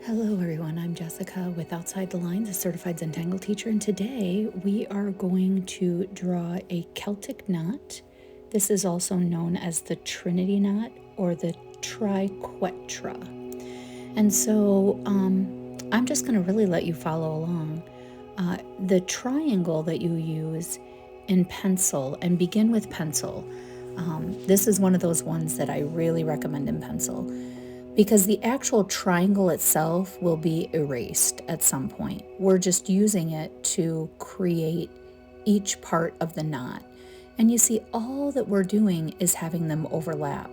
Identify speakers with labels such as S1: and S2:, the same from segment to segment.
S1: Hello everyone, I'm Jessica with Outside the Lines, a certified Zentangle teacher, and today we are going to draw a Celtic knot. This is also known as the Trinity knot or the Triquetra. And so I'm just going to really let you follow along. The triangle that you use in pencil, and begin with pencil. This is one of those ones that I really recommend in pencil, because the actual triangle itself will be erased at some point. We're just using it to create each part of the knot. And you see, all that we're doing is having them overlap.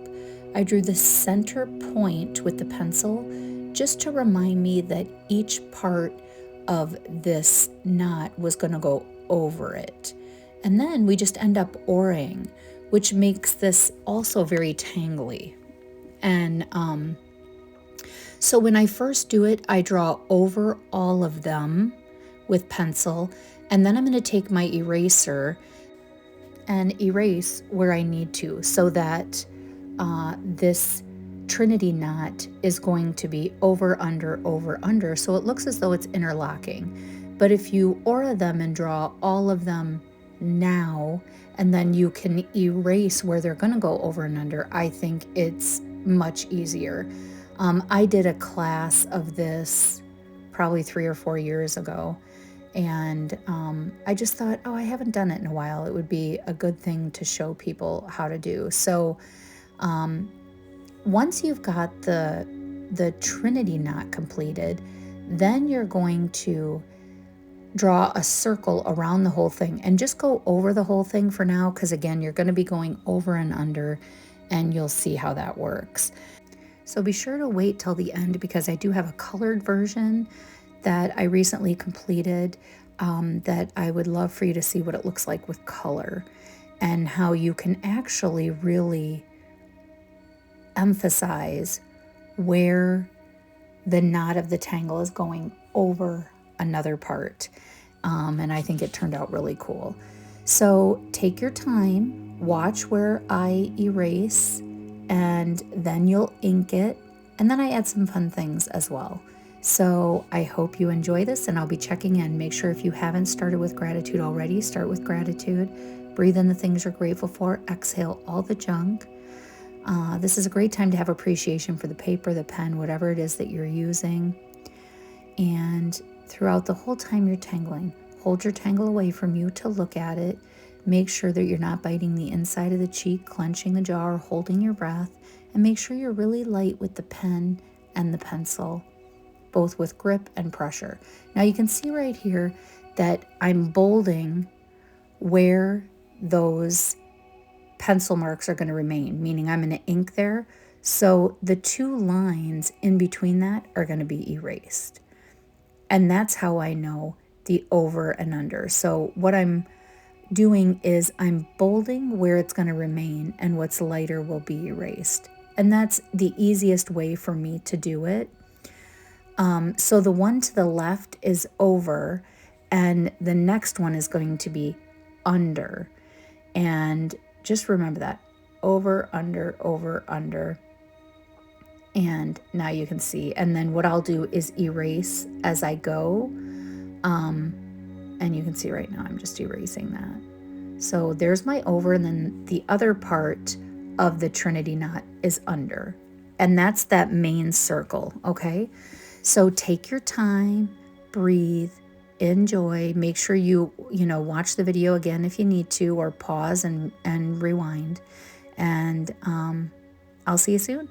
S1: I drew the center point with the pencil just to remind me that each part of this knot was going to go over it. And then we just end up oring, which makes this also very tangly. And so when I first do it, I draw over all of them with pencil, and then I'm going to take my eraser and erase where I need to, so that this Trinity knot is going to be over, under, so it looks as though it's interlocking. But if you aura them and draw all of them now, and then you can erase where they're going to go over and under, I think it's much easier. I did a class of this probably 3 or 4 years ago, and I just thought, oh, I haven't done it in a while. It would be a good thing to show people how to do. So once you've got the Trinity knot completed, then you're going to draw a circle around the whole thing and just go over the whole thing for now, because again, you're going to be going over and under, and you'll see how that works. So be sure to wait till the end, because I do have a colored version that I recently completed that I would love for you to see what it looks like with color, and how you can actually really emphasize where the knot of the tangle is going over another part. And I think it turned out really cool. So take your time, watch where I erase, and then you'll ink it. And then I add some fun things as well. So I hope you enjoy this, and I'll be checking in. Make sure, if you haven't started with gratitude already, start with gratitude. Breathe in the things you're grateful for. Exhale all the junk. This is a great time to have appreciation for the paper, the pen, whatever it is that you're using. And throughout the whole time you're tangling, hold your tangle away from you to look at it. Make sure that you're not biting the inside of the cheek, clenching the jaw, or holding your breath. And make sure you're really light with the pen and the pencil, both with grip and pressure. Now you can see right here that I'm bolding where those pencil marks are going to remain, meaning I'm going to ink there. So the two lines in between that are going to be erased. And that's how I know the over and under. So what I'm doing is I'm bolding where it's going to remain, and what's lighter will be erased. And that's the easiest way for me to do it. So the one to the left is over, and the next one is going to be under. And just remember that. Over, under. And now you can see. And then what I'll do is erase as I go. And you can see right now I'm just erasing that. So there's my over, and then the other part of the Trinity knot is under. And that's that main circle, okay? So take your time, breathe, enjoy. Make sure you watch the video again if you need to, or pause and rewind. And I'll see you soon.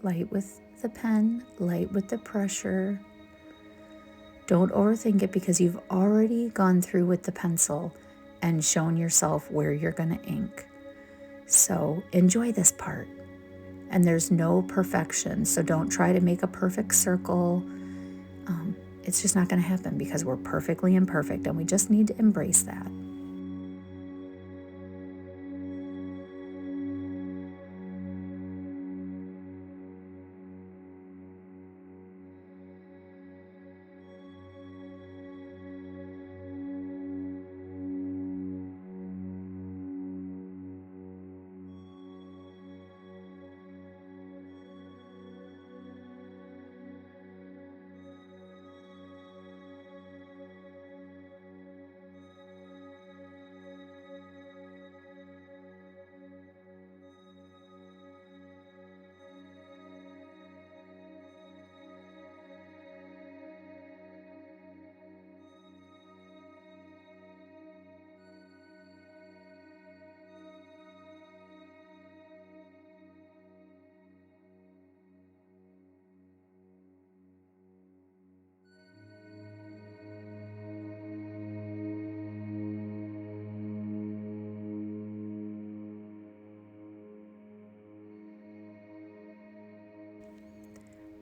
S1: Light with the pen, light with the pressure. Don't overthink it because you've already gone through with the pencil and shown yourself where you're going to ink. So enjoy this part. And there's no perfection, so don't try to make a perfect circle. It's just not going to happen because we're perfectly imperfect, and we just need to embrace that.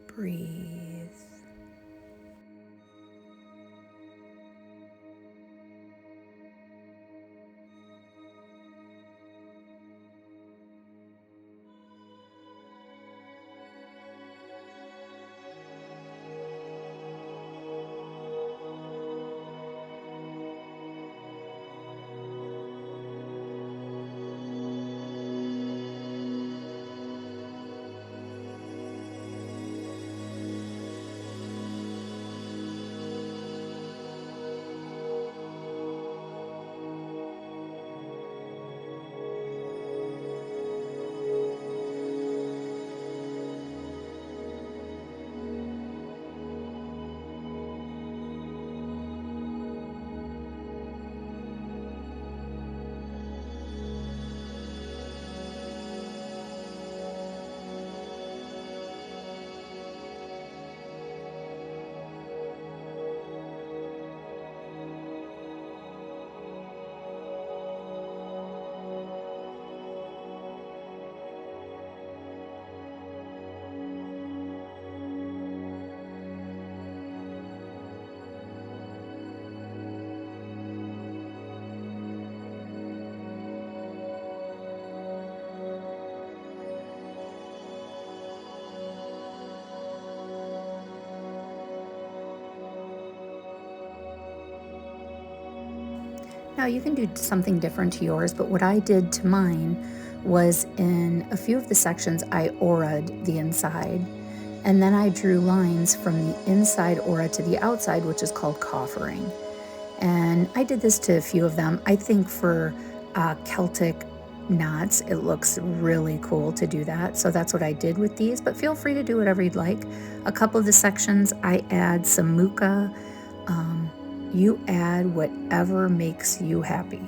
S1: Breathe. Now you can do something different to yours, but what I did to mine was in a few of the sections I aura'd the inside, and then I drew lines from the inside aura to the outside, which is called coffering. And I did this to a few of them. I think for Celtic knots, it looks really cool to do that. So that's what I did with these, but feel free to do whatever you'd like. A couple of the sections, I add some muka. You add whatever makes you happy.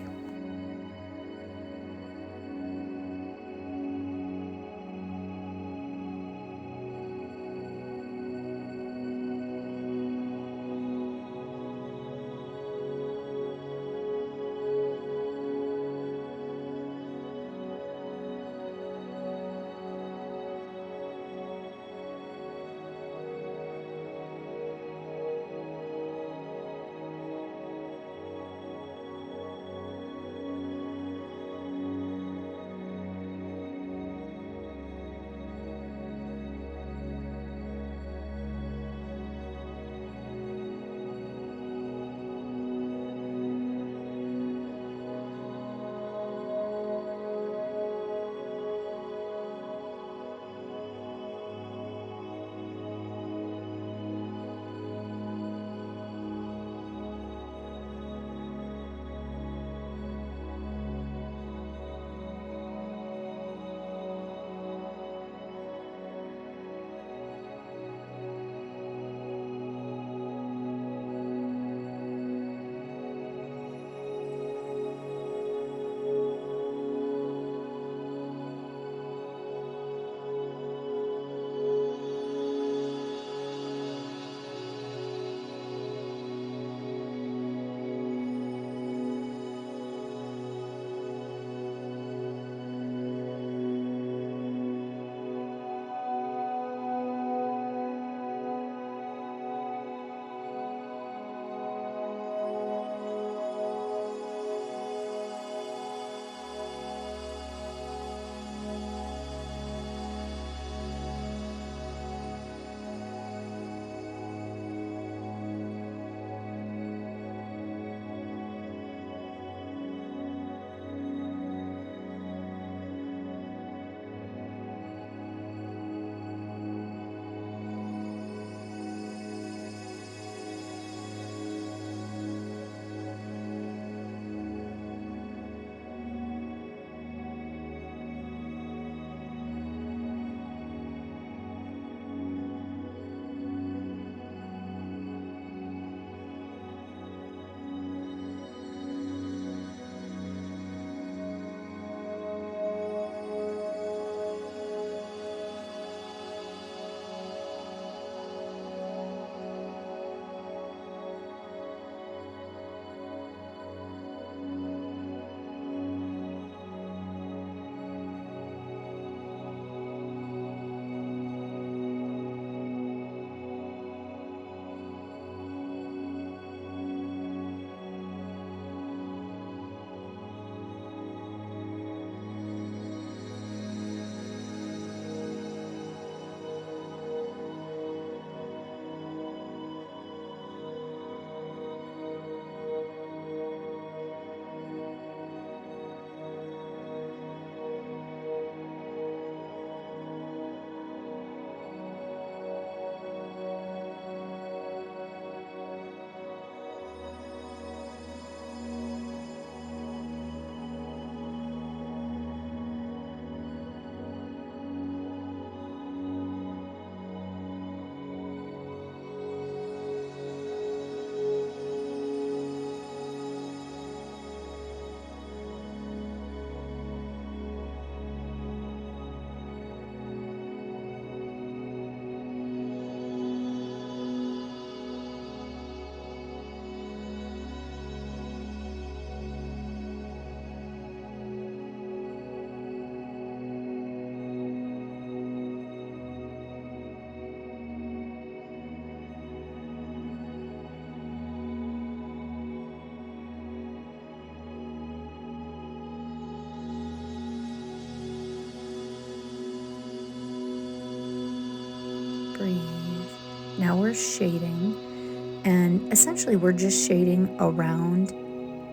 S1: breathe. Now we're shading, and essentially we're just shading around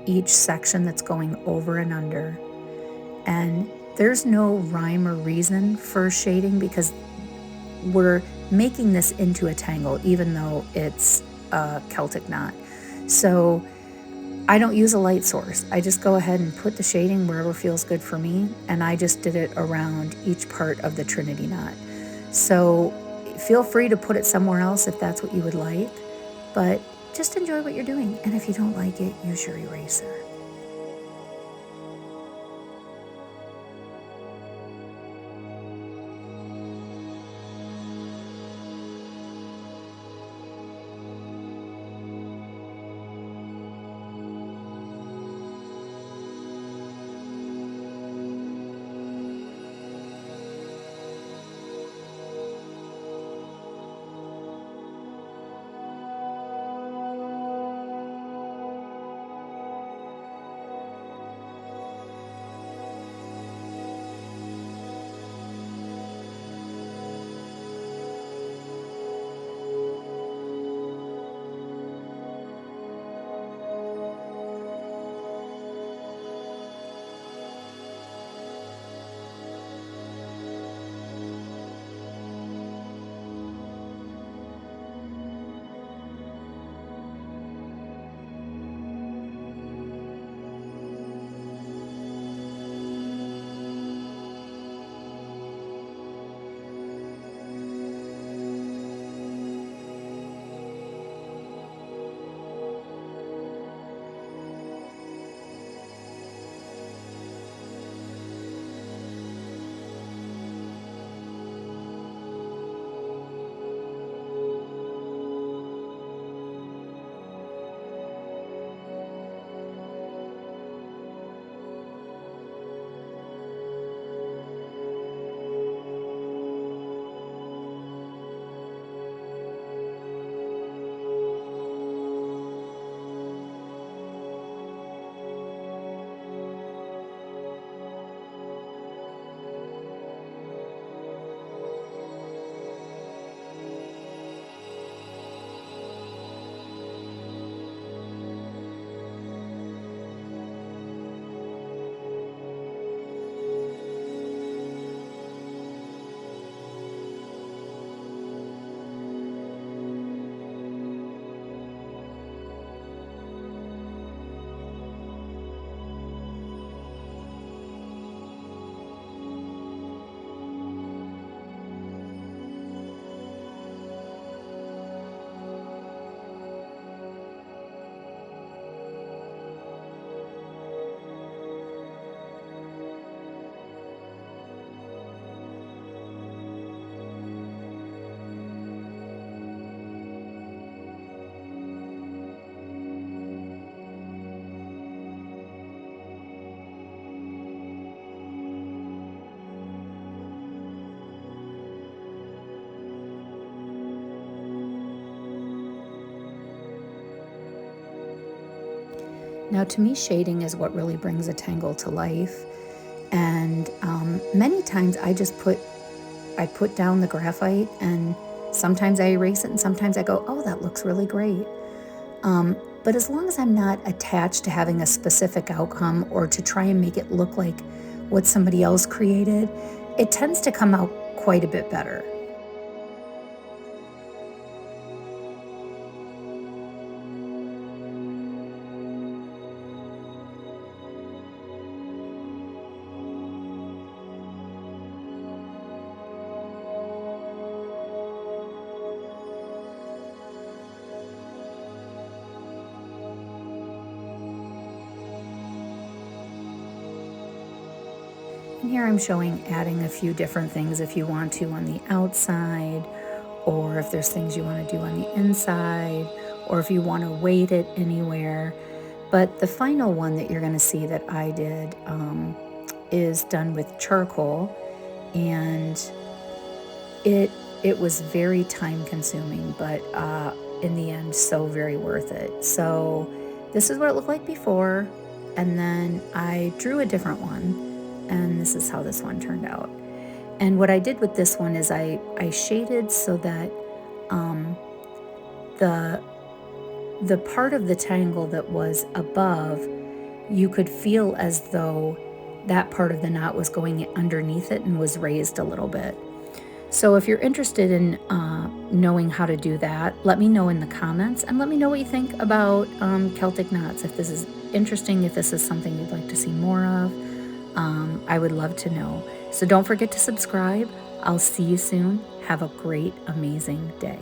S1: each section that's going over and under. And there's no rhyme or reason for shading because we're making this into a tangle, even though it's a Celtic knot. So I don't use a light source. I just go ahead and put the shading wherever feels good for me, and I just did it around each part of the trinity knot. So feel free to put it somewhere else if that's what you would like, but just enjoy what you're doing. And if you don't like it, use your eraser. Now, to me, shading is what really brings a tangle to life. And many times I put down the graphite, and sometimes I erase it, and sometimes I go, oh, that looks really great. But as long as I'm not attached to having a specific outcome or to try and make it look like what somebody else created, it tends to come out quite a bit better. And here I'm showing adding a few different things if you want to on the outside, or if there's things you want to do on the inside, or if you want to weight it anywhere. But the final one that you're going to see that I did is done with charcoal, and it was very time consuming, but in the end, so very worth it. So this is what it looked like before, and then I drew a different one, and this is how this one turned out. And what I did with this one is I shaded so that the part of the tangle that was above, you could feel as though that part of the knot was going underneath it and was raised a little bit. So if you're interested in knowing how to do that, let me know in the comments, and let me know what you think about Celtic knots. If this is interesting, if this is something you'd like to see more of, I would love to know. So don't forget to subscribe. I'll see you soon. Have a great, amazing day.